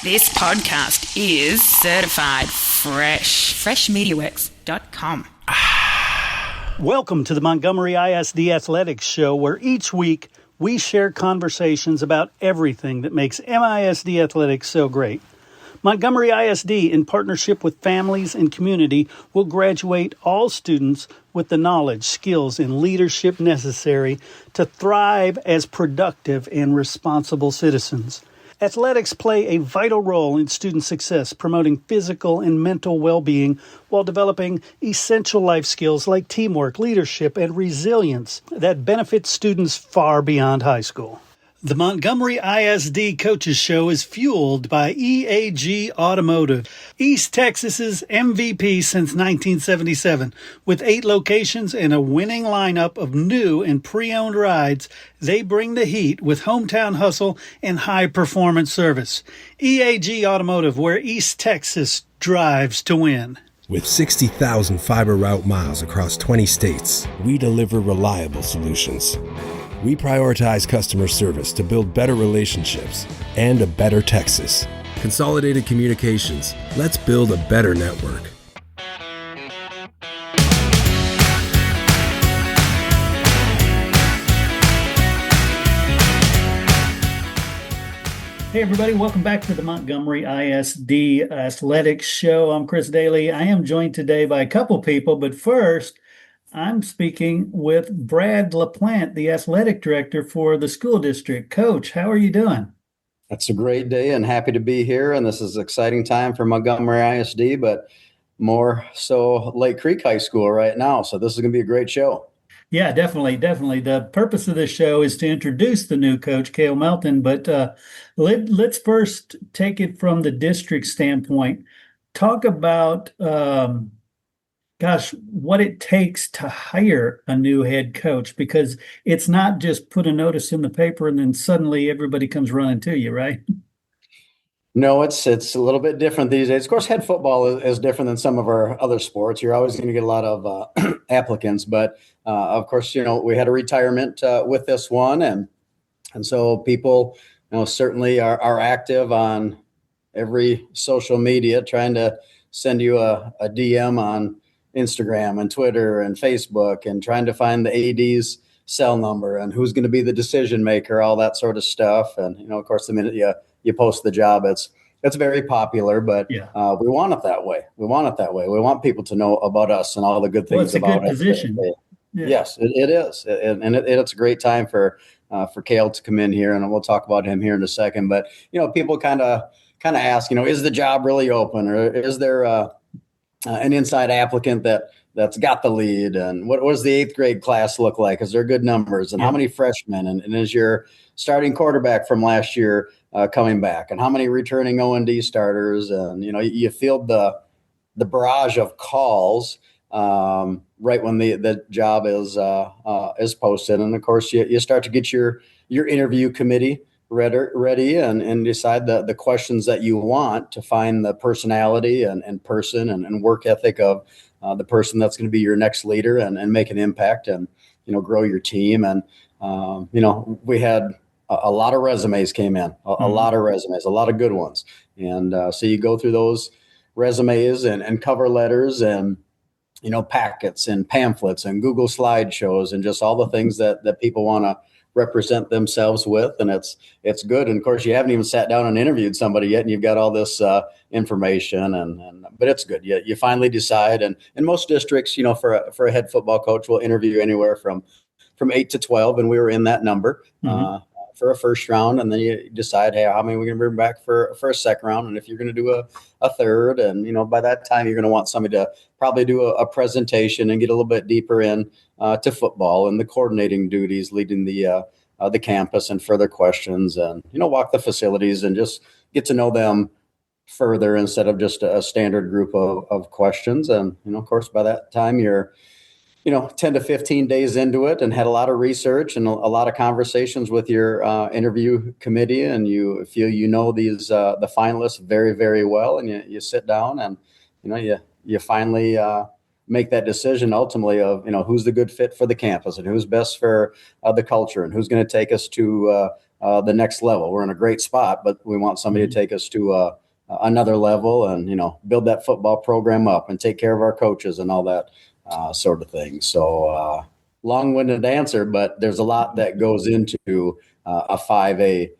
This podcast is certified fresh. Freshmediaworks.com. Welcome to the Montgomery ISD Athletics Show, where each week we share conversations about everything that makes MISD athletics so great. Montgomery ISD, in partnership with families and community, will graduate all students with the knowledge, skills, and leadership necessary to thrive as productive and responsible citizens. Athletics play a vital role in student success, promoting physical and mental well-being while developing essential life skills like teamwork, leadership, and resilience that benefit students far beyond high school. The Montgomery ISD Coaches Show is fueled by EAG Automotive, East Texas's MVP since 1977. With 8 locations and a winning lineup of new and pre-owned rides, they bring the heat with hometown hustle and high-performance service. EAG Automotive, where East Texas drives to win. With 60,000 fiber route miles across 20 states, we deliver reliable solutions. We prioritize customer service to build better relationships and a better Texas. Consolidated Communications. Let's build a better network. Hey everybody, welcome back to the Montgomery ISD Athletics Show. I'm Chris Daly. I am joined today by a couple people, but first, I'm speaking with Brad LaPlante, the athletic director for the school district. Coach, how are you doing? That's a great day and happy to be here. And this is an exciting time for Montgomery ISD, but more so Lake Creek High School right now. So this is going to be a great show. Yeah, definitely. The purpose of this show is to introduce the new coach, Cale Melton. But let's first take it from the district standpoint. Talk about what it takes to hire a new head coach, because it's not just put a notice in the paper and then suddenly everybody comes running to you, right? No, it's a little bit different these days. Of course, head football is different than some of our other sports. You're always going to get a lot of applicants, but of course, we had a retirement with this one, and so people, certainly are active on every social media, trying to send you a DM on Instagram and Twitter and Facebook, and trying to find the AD's cell number and who's going to be the decision maker, all that sort of stuff. And, of course, the minute you post the job, it's very popular, but we want it that way. We want people to know about us and all the good things about it. It's a good position. Yeah. Yes, it is. And it's a great time for Cale to come in here, and we'll talk about him here in a second. But, people kind of ask, is the job really open, or is there an inside applicant that's got the lead, and what does the 8th grade class look like? Is there good numbers, and how many freshmen, and is your starting quarterback from last year coming back, and how many returning O&D starters? And you field the barrage of calls right when the job is posted, and of course you start to get your interview committee ready and decide the questions that you want to find the personality and person and work ethic of the person that's going to be your next leader and make an impact and, grow your team. And, we had a lot of resumes came in, a lot of resumes, a lot of good ones. And so you go through those resumes and cover letters and, packets and pamphlets and Google slideshows and just all the things that people want to represent themselves with, and it's good. And of course, you haven't even sat down and interviewed somebody yet, and you've got all this information, but it's good. You finally decide, and in most districts, for a head football coach, will interview anywhere from 8 to 12, and we were in that number for a first round, and then you decide, hey, how many we're going to bring back for a second round, and if you're going to do a third, and by that time you're going to want somebody to probably do a presentation and get a little bit deeper in to football and the coordinating duties, leading the campus and further questions, and walk the facilities and just get to know them further instead of just a standard group of questions. And of course, by that time you're 10 to 15 days into it and had a lot of research and a lot of conversations with your interview committee, and you feel these the finalists very, very well, and you sit down and you finally make that decision ultimately of who's the good fit for the campus and who's best for the culture and who's going to take us to the next level. We're in a great spot, but we want somebody to take us to another level and, build that football program up and take care of our coaches and all that sort of thing. So long-winded answer, but there's a lot that goes into a 5A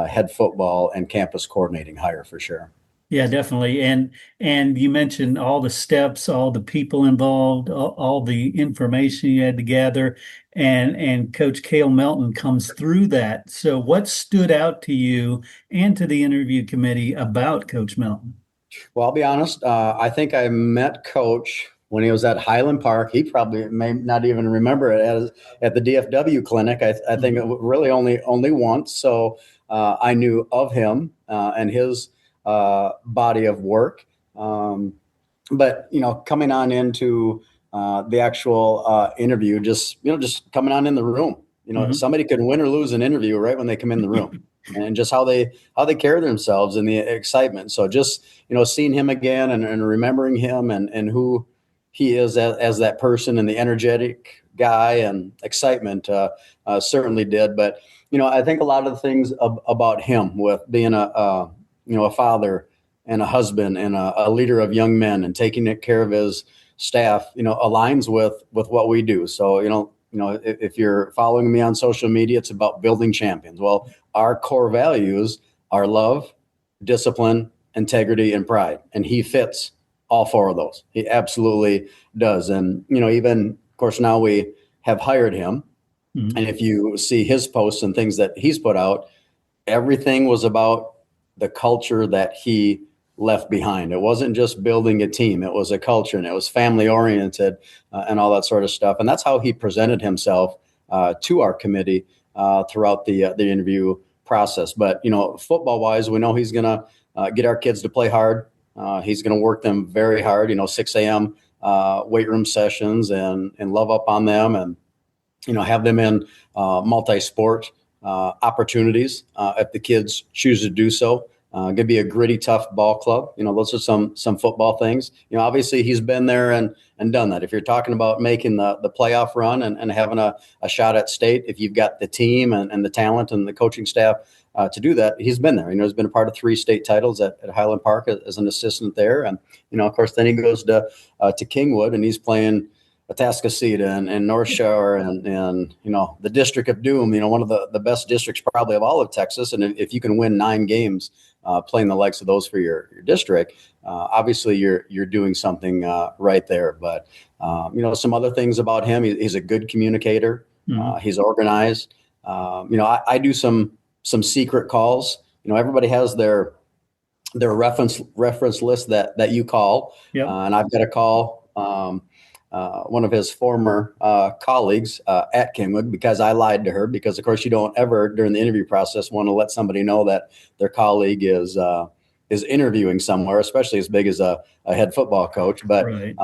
head football and campus coordinating hire for sure. Yeah, definitely. And you mentioned all the steps, all the people involved, all the information you had to gather, and Coach Cale Melton comes through that. So what stood out to you and to the interview committee about Coach Melton? Well, I'll be honest. I think I met Coach when he was at Highland Park. He probably may not even remember it as at the DFW clinic. I think it really only once. So I knew of him and his body of work. But coming on into the actual interview, just coming on in the room. Somebody could win or lose an interview right when they come in the room. And just how they carry themselves and the excitement. So just seeing him again and remembering him and who he is as that person and the energetic guy and excitement certainly did. But I think a lot of the things about him with being a father and a husband and a leader of young men and taking care of his staff aligns with what we do. So if you're following me on social media, it's about building champions. Well, our core values are love, discipline, integrity, and pride. And he fits all four of those. He absolutely does. And, even, of course, now we have hired him. Mm-hmm. And if you see his posts and things that he's put out, everything was about the culture that he left behind. It wasn't just building a team. It was a culture, and it was family oriented and all that sort of stuff. And that's how he presented himself to our committee throughout the interview process. But, football wise, we know he's going to get our kids to play hard. He's going to work them very hard, 6 a.m. Weight room sessions and love up on them and, have them in multi-sport opportunities if the kids choose to do so. Going to be a gritty, tough ball club. Those are some football things. Obviously he's been there and done that. If you're talking about making the playoff run and having a shot at state, if you've got the team and the talent and the coaching staff to do that, he's been there. He's been a part of 3 state titles at Highland Park as an assistant there. And, of course, then he goes to Kingwood and he's playing Atascocita and North Shore and the District of Doom, one of the best districts probably of all of Texas. And if you can win 9 games playing the likes of those for your district, obviously you're doing something right there. But, some other things about him, he's a good communicator. Mm-hmm. He's organized. I do some secret calls. Everybody has their reference list that you call. Yep. And I've got a call one of his former colleagues at Kingwood because I lied to her because, of course, you don't ever during the interview process want to let somebody know that their colleague is interviewing somewhere, especially as big as a head football coach. But right.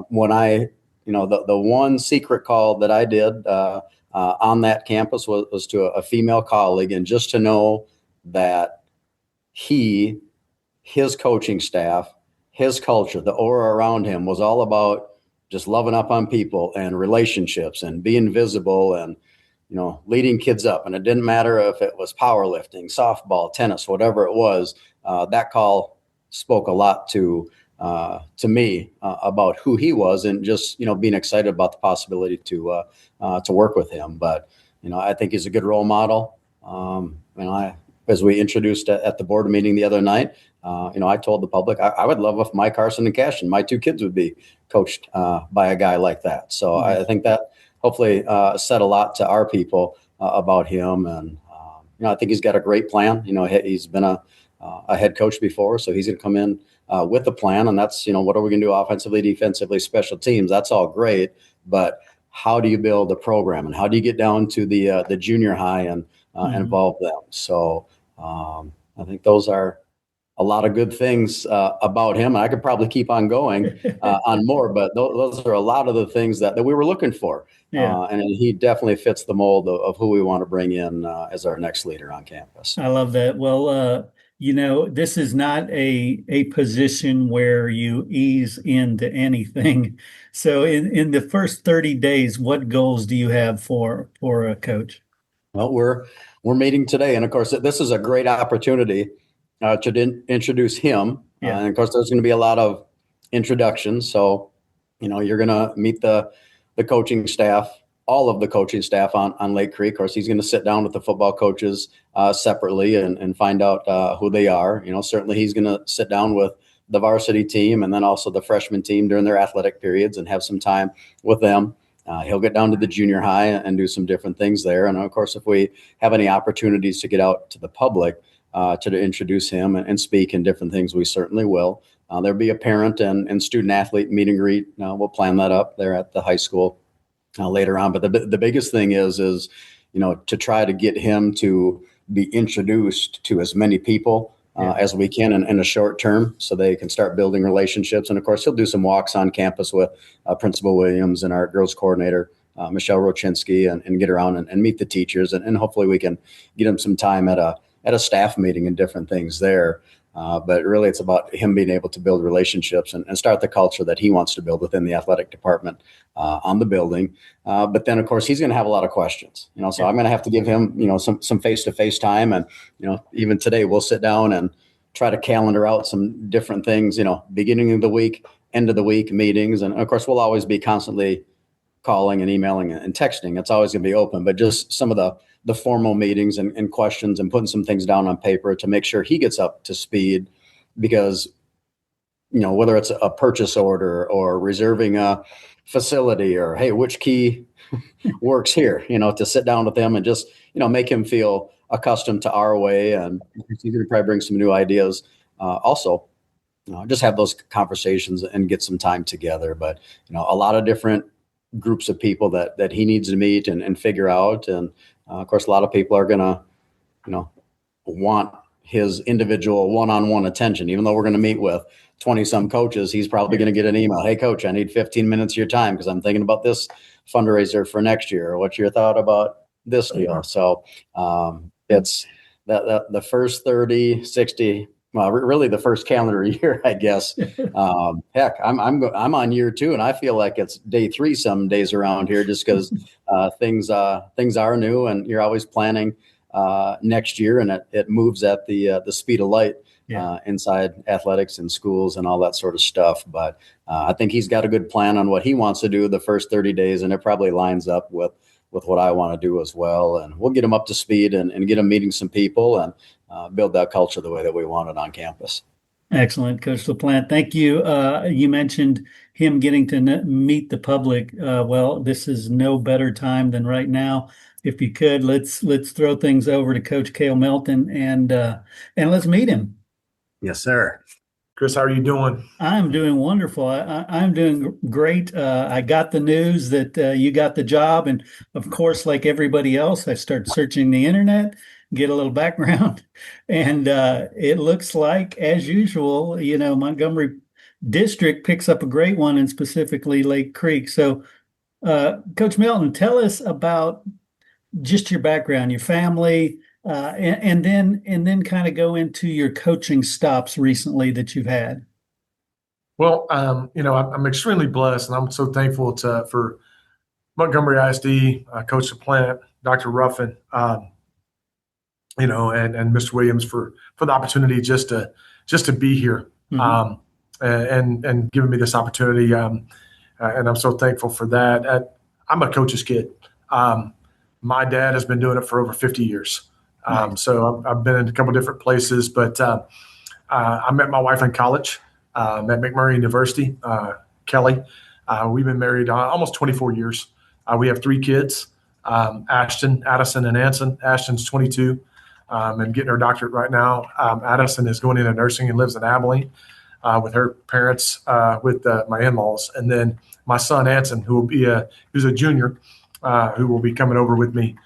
When I, the one secret call that I did on that campus was to a female colleague, and just to know that his coaching staff, his culture, the aura around him was all about just loving up on people and relationships and being visible and, leading kids up. And it didn't matter if it was powerlifting, softball, tennis, whatever it was. That call spoke a lot to me about who he was and just, being excited about the possibility to work with him. But, I think he's a good role model. As we introduced at the board meeting the other night, I told the public I would love if Mike Carson and Cashin, my 2 kids, would be coached by a guy like that. So mm-hmm. I think that hopefully said a lot to our people about him. And, I think he's got a great plan. He's been a head coach before, so he's going to come in with a plan. And that's, what are we going to do offensively, defensively, special teams? That's all great. But how do you build a program and how do you get down to the junior high and mm-hmm. involve them? So I think those are a lot of good things about him. And I could probably keep on going on more, but those are a lot of the things that we were looking for. Yeah. And he definitely fits the mold of who we want to bring in as our next leader on campus. I love that. Well, this is not a position where you ease into anything. So in the first 30 days, what goals do you have for a coach? Well, we're meeting today, and of course, this is a great opportunity to introduce him. Yeah. And of course, there's going to be a lot of introductions. So, you're going to meet the coaching staff, all of the coaching staff on Lake Creek. Of course, he's going to sit down with the football coaches separately and find out who they are. Certainly he's going to sit down with the varsity team and then also the freshman team during their athletic periods and have some time with them. He'll get down to the junior high and do some different things there. And of course, if we have any opportunities to get out to the public to introduce him and speak in different things, we certainly will. There'll be a parent and student athlete meet and greet. We'll plan that up there at the high school later on. But the biggest thing is to try to get him to be introduced to as many people as we can in a short term, so they can start building relationships. And of course, he'll do some walks on campus with Principal Williams and our girls coordinator, Michelle Rochinsky, and get around and meet the teachers. And hopefully we can get him some time at a staff meeting and different things there. But really, it's about him being able to build relationships and start the culture that he wants to build within the athletic department on the building. But then, of course, he's going to have a lot of questions. So I'm going to have to give him, some face-to-face time. And even today, we'll sit down and try to calendar out some different things. Beginning of the week, end of the week meetings, and of course, we'll always be constantly calling and emailing and texting. It's always going to be open, but just some of the formal meetings and questions and putting some things down on paper to make sure he gets up to speed, because, whether it's a purchase order or reserving a facility or, hey, which key works here, to sit down with them and just, make him feel accustomed to our way. And he's going to probably bring some new ideas. Also, just have those conversations and get some time together. But, a lot of different groups of people that he needs to meet and figure out. And of course, a lot of people are going to, want his individual one-on-one attention. Even though we're going to meet with 20 some coaches, he's probably going to get an email. Hey, coach, I need 15 minutes of your time because I'm thinking about this fundraiser for next year. Or what's your thought about this deal? So it's the first 30, 60, well, really the first calendar year, I guess. Heck, I'm on year 2, and I feel like it's day 3 some days around here, just because things are new, and you're always planning next year, and it moves at the speed of light inside athletics and schools and all that sort of stuff. But I think he's got a good plan on what he wants to do the first 30 days, and it probably lines up with what I want to do as well. And we'll get him up to speed and get him meeting some people and build that culture the way that we want it on campus. Excellent, Coach LaPlante. Thank you. You mentioned him getting to meet the public. Well, this is no better time than right now. If you could, let's throw things over to Coach Cale Melton and let's meet him. Yes, sir. Chris, how are you doing? I'm doing wonderful. I'm doing great. I got the news that you got the job, and of course, like everybody else, I started searching the internet, get a little background, and it looks like, as usual, Montgomery District picks up a great one, and specifically Lake Creek. So, Coach Melton, tell us about just your background, your family, and then kind of go into your coaching stops recently that you've had. Well, I'm extremely blessed, and I'm so thankful for Montgomery ISD, Coach LaPlante, Dr. Ruffin, and Mr. Williams for the opportunity just to be here, and giving me this opportunity, and I'm so thankful for that. I'm a coach's kid. My dad has been doing it for over 50 years. So I've been in a couple different places, but I met my wife in college, at McMurray University, Kelly. We've been married almost 24 years. We have 3 kids, Ashton, Addison, and Anson. Ashton's 22 and getting her doctorate right now. Addison is going into nursing and lives in Abilene with her parents, with my in-laws. And then my son, Anson, who's a junior, who will be coming over with me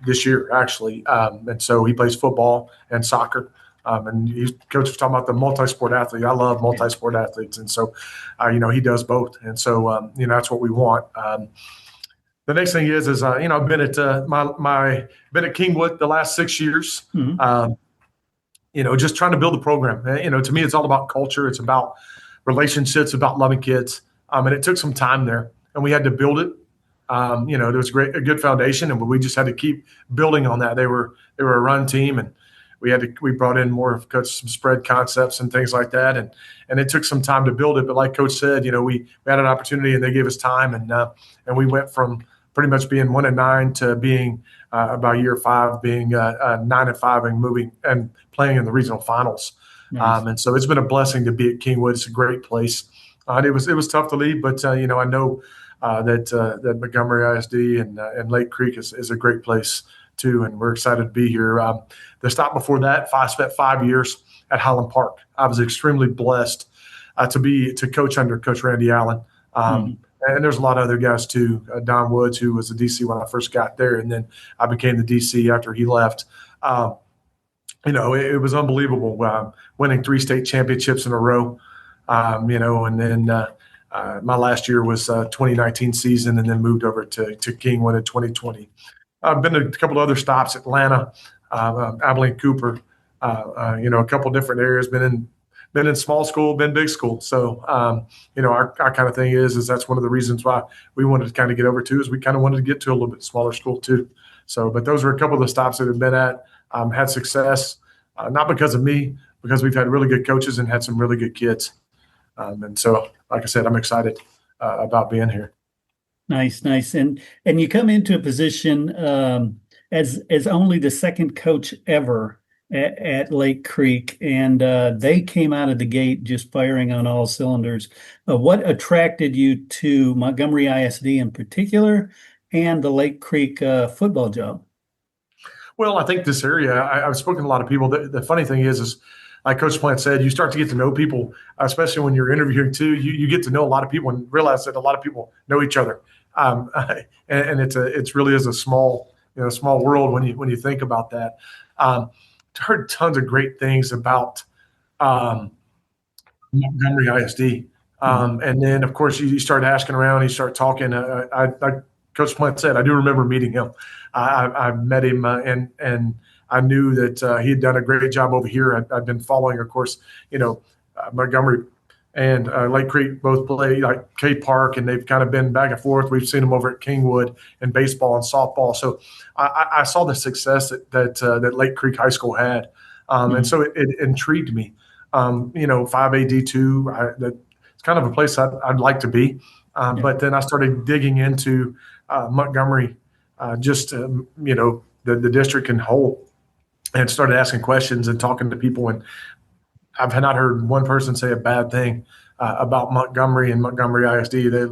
this year, actually. And so he plays football and soccer. And Coach was talking about the multi-sport athlete. I love multi-sport athletes. And so, he does both. And so, that's what we want. The next thing is I've been at been at Kingwood the last 6 years, just trying to build a program. To me, it's all about culture. It's about relationships, about loving kids. And it took some time there, and we had to build it. There was a good foundation, and we just had to keep building on that. They were a run team, and we brought in more of some spread concepts and things like that, and it took some time to build it. But like Coach said, we had an opportunity, and they gave us time, and we went from pretty much being 1-9 to being about year 5 being 9-5 and moving and playing in the regional finals. Nice. And so it's been a blessing to be at Kingwood. It's a great place. It was tough to leave, but I know that Montgomery ISD and Lake Creek is a great place too, and we're excited to be here. The stop before that, I spent 5 years at Highland Park. I was extremely blessed to coach under Coach Randy Allen. And there's a lot of other guys too. Don Woods, who was the DC when I first got there, and then I became the DC after he left. It was unbelievable, winning 3 state championships in a row. And then my last year was 2019 season, and then moved over to Kingwood in 2020. I've been to a couple of other stops, Atlanta, Abilene, Cooper, a couple different areas. Been in small school, been big school. So, our kind of thing is that's one of the reasons why we wanted to kind of get over to, is we kind of wanted to get to a little bit smaller school too. So, but those were a couple of the stops that we've been at, had success, not because of me, because we've had really good coaches and had some really good kids. And so, like I said, I'm excited about being here. Nice. And you come into a position as only the second coach ever at Lake Creek, and they came out of the gate just firing on all cylinders. What attracted you to Montgomery ISD in particular, and the Lake Creek football job? Well, I think this area, I've spoken to a lot of people. The funny thing is like Coach Plant said, you start to get to know people, especially when you're interviewing too. You get to know a lot of people and realize that a lot of people know each other. And it's really is a small world when you think about that. Heard tons of great things about Montgomery ISD. And then, of course, you start asking around, you start talking. Like Coach Plant said, I do remember meeting him. I met him, and I knew that he had done a great job over here. I'd been following, of course, Montgomery and Lake Creek both play like K Park, and they've kind of been back and forth. We've seen them over at Kingwood in baseball and softball. So I saw the success that Lake Creek High School had, and so it intrigued me. 5AD2, it's kind of a place I'd like to be. But then I started digging into Montgomery, the district in whole, and started asking questions and talking to people. And I've not heard one person say a bad thing about Montgomery and Montgomery ISD. They're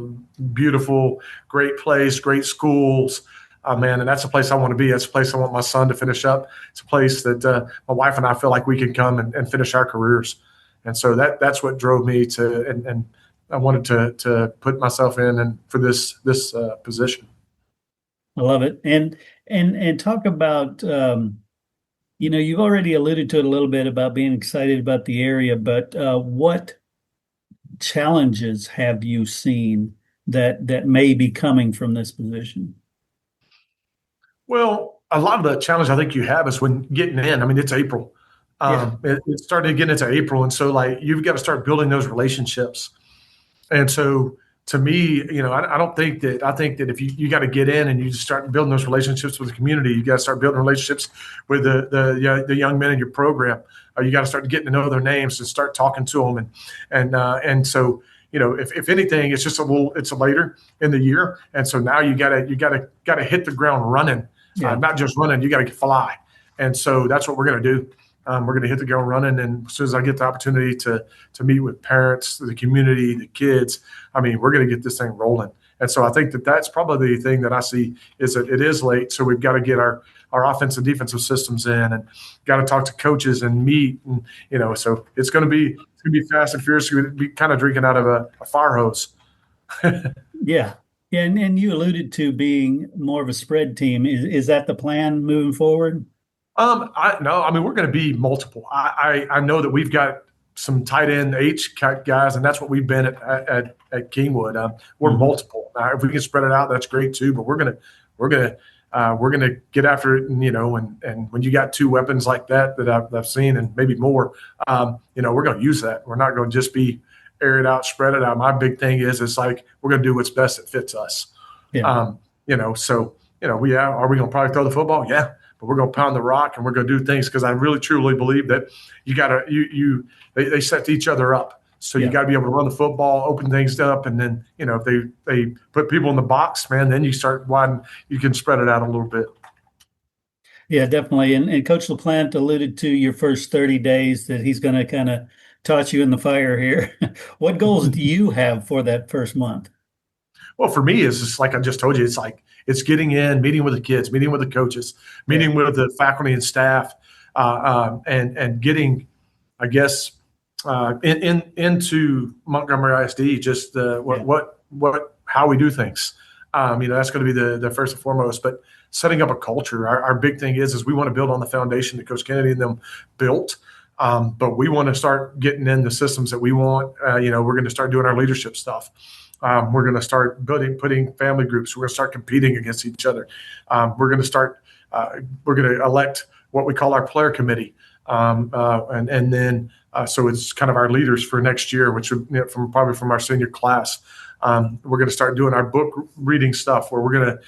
beautiful, great place, great schools. And that's a place I want to be. That's a place I want my son to finish up. It's a place that my wife and I feel like we can come and finish our careers. And so that's what drove me to, and I wanted to put myself in and for this position. I love it. And talk about, you've already alluded to it a little bit about being excited about the area, but what challenges have you seen that may be coming from this position? Well, a lot of the challenge I think you have is when getting in. I mean, it's April. It started getting into April. And so you've got to start building those relationships. And so to me, I think that if you got to get in and you just start building those relationships with the community, you got to start building relationships with the young men in your program. You got to start getting to know their names and start talking to them. And so, if anything, it's just it's later in the year. And so now you got to hit the ground running, not just running, you got to fly. And so that's what we're going to do. We're going to hit the ground running, and as soon as I get the opportunity to meet with parents, the community, the kids, we're going to get this thing rolling. And so I think that's probably the thing that I see is that it is late, so we've got to get our offensive and defensive systems in, and got to talk to coaches and meet, and so it's going to be fast and furious. We're going to be kind of drinking out of a fire hose. Yeah, and you alluded to being more of a spread team. Is that the plan moving forward? No, we're going to be multiple. I know that we've got some tight end H guys, and that's what we've been at Kingwood. We're multiple. If we can spread it out, that's great too. But we're gonna get after it, and when you got two weapons like that I've seen, and maybe more, we're going to use that. We're not going to just be air it out, spread it out. My big thing is we're going to do what's best that fits us. Yeah. So are we going to probably throw the football? Yeah, but we're going to pound the rock and we're going to do things because I really truly believe that they set each other up. So you got to be able to run the football, open things up, and then if they put people in the box, man, then you start widen. You can spread it out a little bit. Yeah, definitely. And Coach LaPlante alluded to your first 30 days that he's going to kind of toss you in the fire here. What goals do you have for that first month? Well, for me, it's just like I just told you. It's getting in, meeting with the kids, meeting with the coaches, meeting with the faculty and staff, and getting, I guess, into Montgomery ISD. Just how we do things. That's going to be the first and foremost. But setting up a culture. Our big thing is we want to build on the foundation that Coach Kennedy and them built. But we want to start getting in the systems that we want. We're going to start doing our leadership stuff. We're going to start putting family groups. We're going to start competing against each other. We're going to elect what we call our player committee. And then so it's kind of our leaders for next year, which would probably from our senior class. We're going to start doing our book reading stuff where we're going to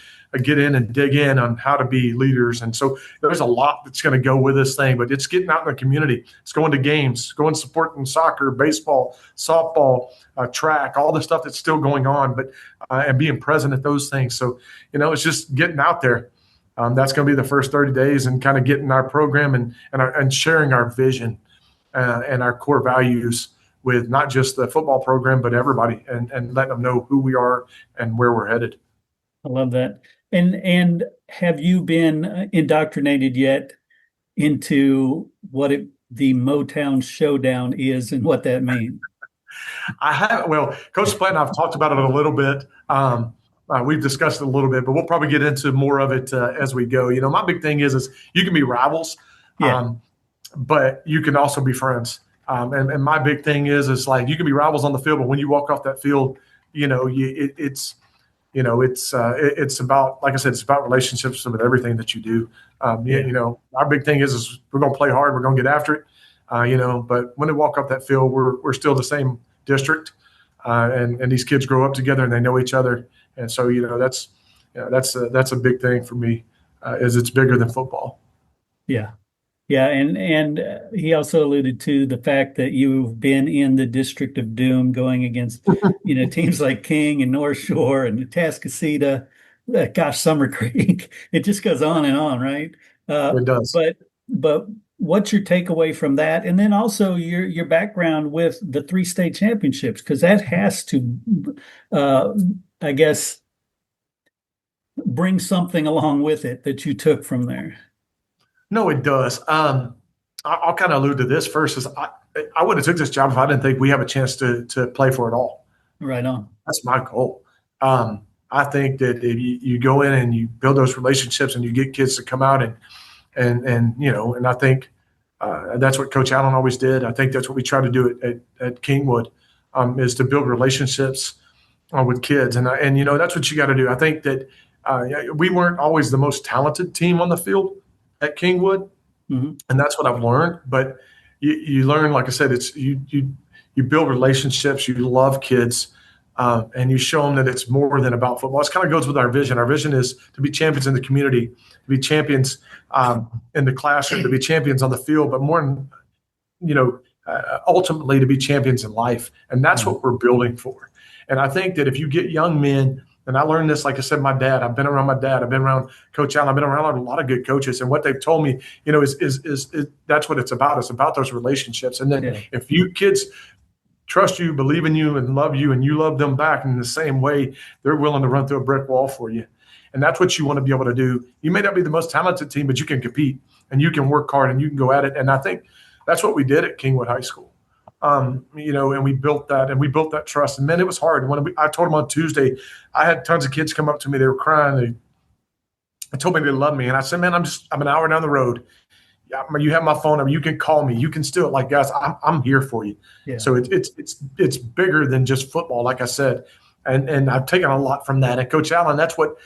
get in and dig in on how to be leaders. And so there's a lot that's going to go with this thing, but it's getting out in the community. It's going to games, going supporting soccer, baseball, softball, track, all the stuff that's still going on, but and being present at those things. So, it's just getting out there. That's going to be the first 30 days and kind of getting our program and sharing our vision and our core values with not just the football program, but everybody and letting them know who we are and where we're headed. I love that. And have you been indoctrinated yet into what the Motown Showdown is and what that means? I have. Well, Coach LaPlante and I've talked about it a little bit. We've discussed it a little bit, but we'll probably get into more of it as we go. My big thing is you can be rivals, but you can also be friends. And my big thing is like you can be rivals on the field, but when you walk off that field, it's about, like I said, it's about relationships with everything that you do. Our big thing is we're going to play hard. We're going to get after it. But when they walk up that field, we're still the same district, and these kids grow up together and they know each other. And so, that's a big thing for me, is it's bigger than football. Yeah. Yeah, and he also alluded to the fact that you've been in the District of Doom going against, teams like King and North Shore and Atascocita, Summer Creek. It just goes on and on, right? It does. But what's your takeaway from that? And then also your background with the 3 state championships, because that has to, I guess, bring something along with it that you took from there. No, it does. I'll kind of allude to this first. Is I would have took this job if I didn't think we have a chance to play for it all. Right on. That's my goal. I think that if you go in and you build those relationships and you get kids to come out and I think that's what Coach Allen always did. I think that's what we try to do at Kingwood, is to build relationships with kids. And that's what you got to do. I think that we weren't always the most talented team on the field at Kingwood, and that's what I've learned. But you learn, like I said, it's you build relationships, you love kids, and you show them that it's more than about football. It kind of goes with our vision. Our vision is to be champions in the community, to be champions in the classroom, to be champions on the field, but more, ultimately to be champions in life. And that's what we're building for. And I think that if you get young men, and I learned this, like I said, I've been around my dad, I've been around Coach Allen, I've been around a lot of good coaches. And what they've told me, is that's what it's about. It's about those relationships. And then if you kids trust you, believe in you, and love you, and you love them back in the same way, they're willing to run through a brick wall for you. And that's what you want to be able to do. You may not be the most talented team, but you can compete and you can work hard and you can go at it. And I think that's what we did at Kingwood High School. And we built that trust. And man, it was hard. I told them on Tuesday, I had tons of kids come up to me. They were crying. They told me they loved me. And I said, man, I'm an hour down the road. You have my phone number. You can call me. You can still, like, guys, I'm here for you. Yeah. So it's bigger than just football, like I said. And I've taken a lot from that. And Coach Allen, that's what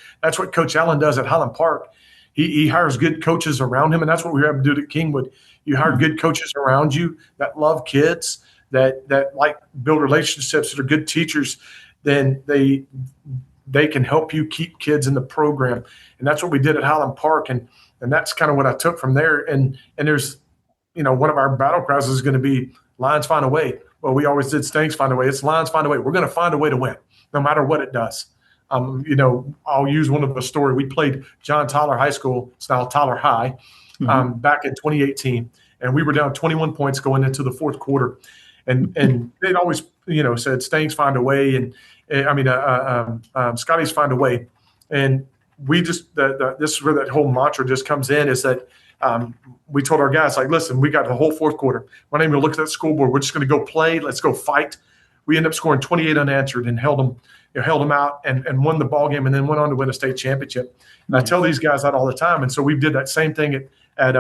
Coach Allen does at Highland Park. He hires good coaches around him, and that's what we have to do at Kingwood. You hire good coaches around you that love kids, that like build relationships, that are good teachers. Then they can help you keep kids in the program. And that's what we did at Highland Park. And that's kind of what I took from there. And there's, one of our battle cries is going to be Lions find a way. Well, we always did Stanks find a way. It's Lions find a way. We're going to find a way to win, no matter what it does. I'll use one of the story. We played John Tyler High School. It's now Tyler High, back in 2018. And we were down 21 points going into the fourth quarter. And they'd always, said Stanks find a way. And Scotty's find a way. And we just, this is where that whole mantra just comes in, is that we told our guys, like, listen, we got the whole fourth quarter. We're not even going to look at that scoreboard. We're just going to go play. Let's go fight. We ended up scoring 28 unanswered and held them out and won the ball game, and then went on to win a state championship. And I tell these guys that all the time. And so we did that same thing at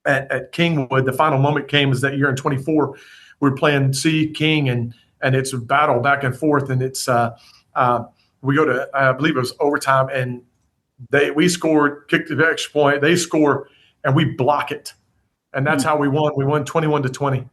Kingwood. The final moment came is that year in 24. We were playing C King, and it's a battle back and forth. And it's we go to, I believe it was overtime, and we scored, kicked the extra point. They score, and we block it. And that's how we won. We won 21-20.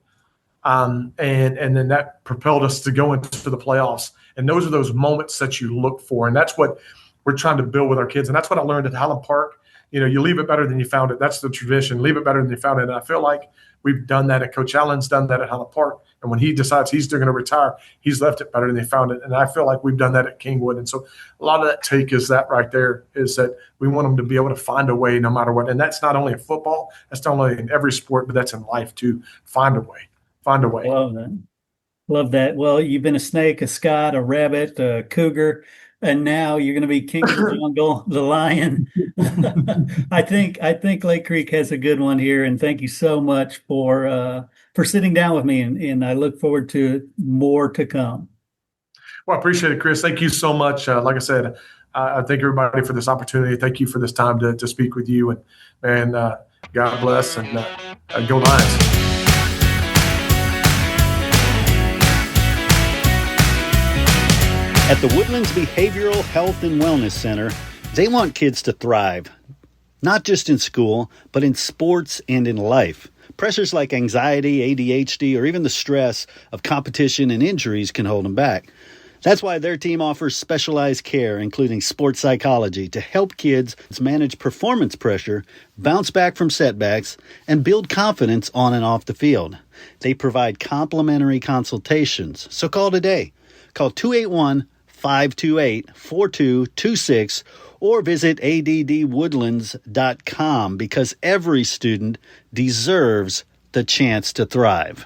And then that propelled us to go into the playoffs. And those are those moments that you look for. And that's what we're trying to build with our kids. And that's what I learned at Highland Park. You leave it better than you found it. That's the tradition. Leave it better than you found it. And I feel like we've done that at Coach Allen's done that at Highland Park. And when he decides he's going to retire, he's left it better than they found it. And I feel like we've done that at Kingwood. And so a lot of that take is that right there, is that we want them to be able to find a way no matter what. And that's not only in football, that's not only in every sport, but that's in life too. Find a way. Find a way. Love that. Love that. Well, you've been a snake, a Scot, a rabbit, a cougar, and now you're going to be king of the jungle, the lion. I think Lake Creek has a good one here, and thank you so much for sitting down with me, and I look forward to more to come. Well, I appreciate it, Chris. Thank you so much. Like I said, I thank everybody for this opportunity. Thank you for this time to speak with you, and God bless, and go Lions. At the Woodlands Behavioral Health and Wellness Center, they want kids to thrive, not just in school, but in sports and in life. Pressures like anxiety, ADHD, or even the stress of competition and injuries can hold them back. That's why their team offers specialized care, including sports psychology, to help kids manage performance pressure, bounce back from setbacks, and build confidence on and off the field. They provide complimentary consultations, so call today. Call 281-528-4226 or visit addwoodlands.com, because every student deserves the chance to thrive.